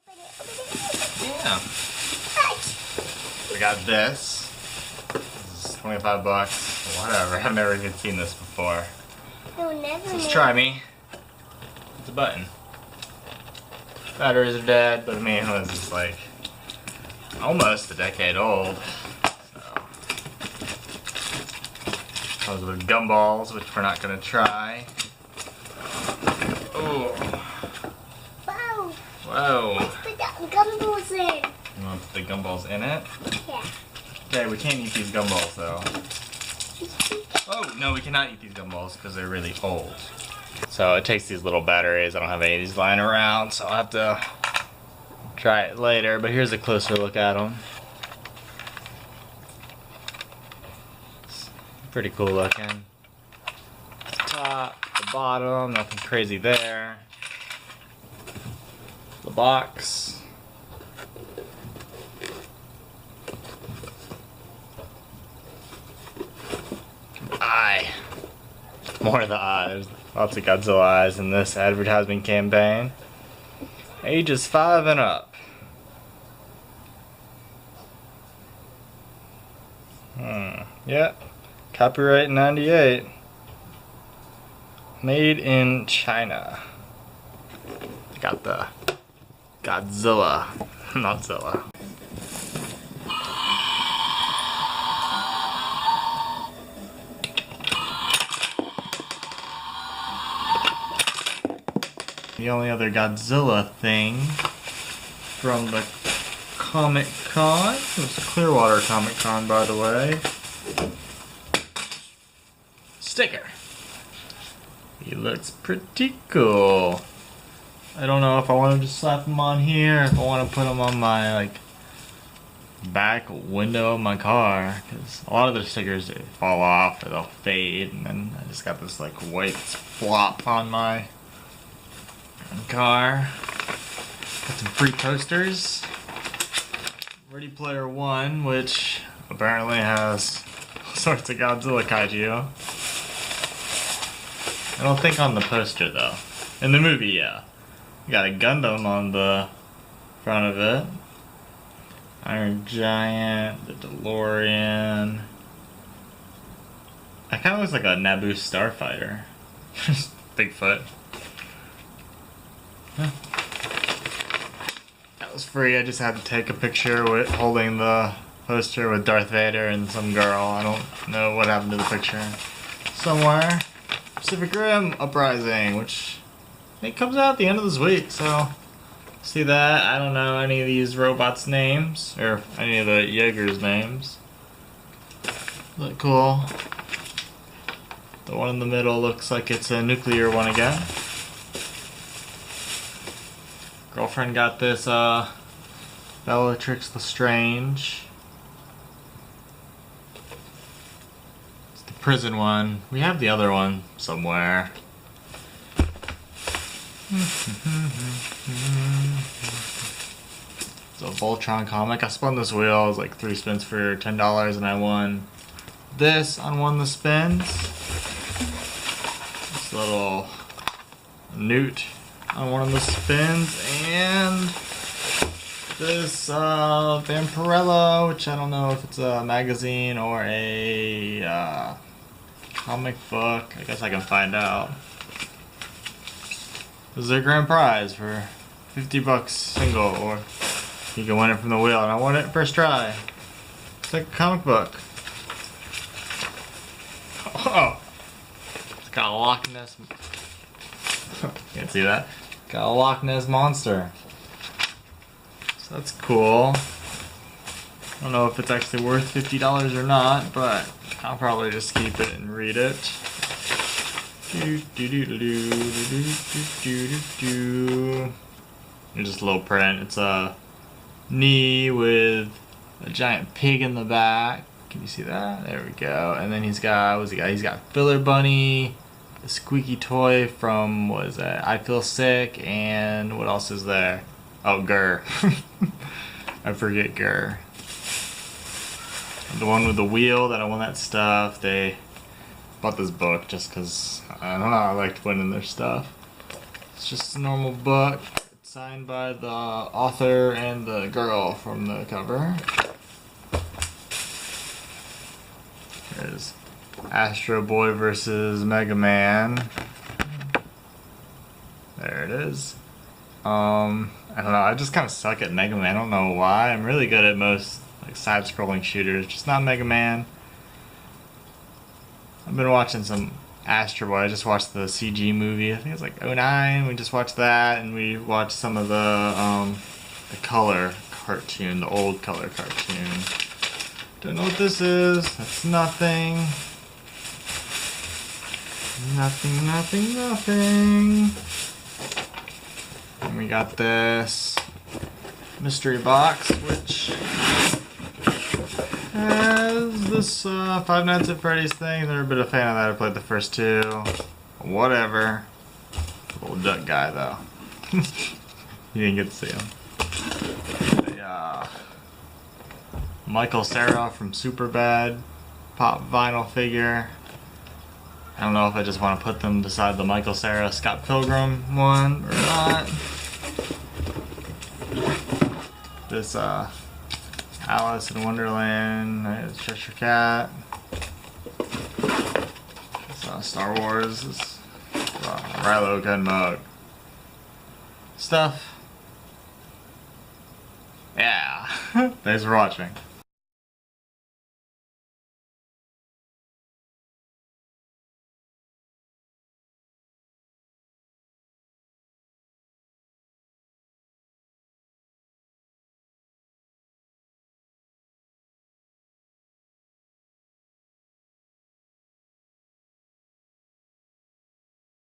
Yeah. We got this. This is 25 bucks. Whatever. I've never even seen this before. Let's try me. It's a button. Batteries are dead, but I mean, it was just like almost a decade old. Those are the gumballs, which we're not gonna try. Oh. Wow. Whoa. Let's put the gumballs in. You want to put the gumballs in it? Yeah. Okay, we can't eat these gumballs though. Oh, no, we cannot eat these gumballs because they're really old. So it takes these little batteries. I don't have any of these lying around, so I'll have to try it later. But here's a closer look at them. Pretty cool looking. The top, the bottom, nothing crazy there. The box. Eye. More of the eyes. Lots of Godzilla eyes in this advertisement campaign. Ages 5 and up. Yeah. Copyright 98. Made in China. Got the Godzilla, not Zilla. The only other Godzilla thing from the Comic Con was Clearwater Comic Con, by the way. Sticker. He looks pretty cool. I don't know if I want to just slap him on here, if I want to put him on my like back window of my car, because a lot of the stickers, they fall off or they'll fade, and then I just got this like white flop on my car. Got some free posters. Ready Player One, which apparently has all sorts of Godzilla Kaiju. I don't think on the poster though. In the movie, yeah. You got a Gundam on the front of it. Iron Giant, the DeLorean. That kind of looks like a Naboo starfighter. Bigfoot. Huh. That was free. I just had to take a picture with holding the poster with Darth Vader and some girl. I don't know what happened to the picture. Somewhere. Pacific Rim Uprising, which I think comes out at the end of this week, so see that. I don't know any of these robots' names, or any of the Jaeger's names. Look cool. The one in the middle looks like it's a nuclear one again. Girlfriend got this Bellatrix Lestrange. It's the prison one. We have the other one somewhere. It's a Voltron comic. I spun this wheel. It was like 3 spins for $10, and I won this on one of the spins. This little newt on one of the spins, and this Vampirella, which I don't know if it's a magazine or a comic book. I guess I can find out. This is their grand prize for 50 bucks single, or you can win it from the wheel, and I won it first try. It's like a comic book. Oh! It's got a Loch Ness. Can't see that. Got a Loch Ness monster. So that's cool. I don't know if it's actually worth $50 or not, but I'll probably just keep it and read it. Here's just a little print. It's a knee with a giant pig in the back. Can you see that? There we go. And then he's got, what's he got? He's got Filler Bunny, the squeaky toy from, what is that? I Feel Sick, and what else is there? Oh, Gurr. I forget Gurr. The one with the wheel that I won that stuff. They bought this book just because, I don't know, I liked winning their stuff. It's just a normal book. It's Signed by the author and the girl from the cover. There's Astro Boy versus Mega Man. There it is. I don't know, I just kind of suck at Mega Man. I don't know why. I'm really good at most like side-scrolling shooters, just not Mega Man. I've been watching some Astro Boy. I just watched the CG movie. I think it's like '09. We just watched that, and we watched some of the color cartoon, the old color cartoon. Don't know what this is. That's nothing. Nothing. And we got this mystery box, which has this Five Nights at Freddy's thing. Never been a fan of that. I played the first two. Whatever. Little duck guy, though. You didn't get to see him. The Michael Cera from Superbad pop vinyl figure. I don't know if I just want to put them beside the Michael Cera Scott Pilgrim one or not. This Alice in Wonderland, Cheshire Cat. This Star Wars, this Rilo Gun mug. Stuff. Yeah. Thanks for watching.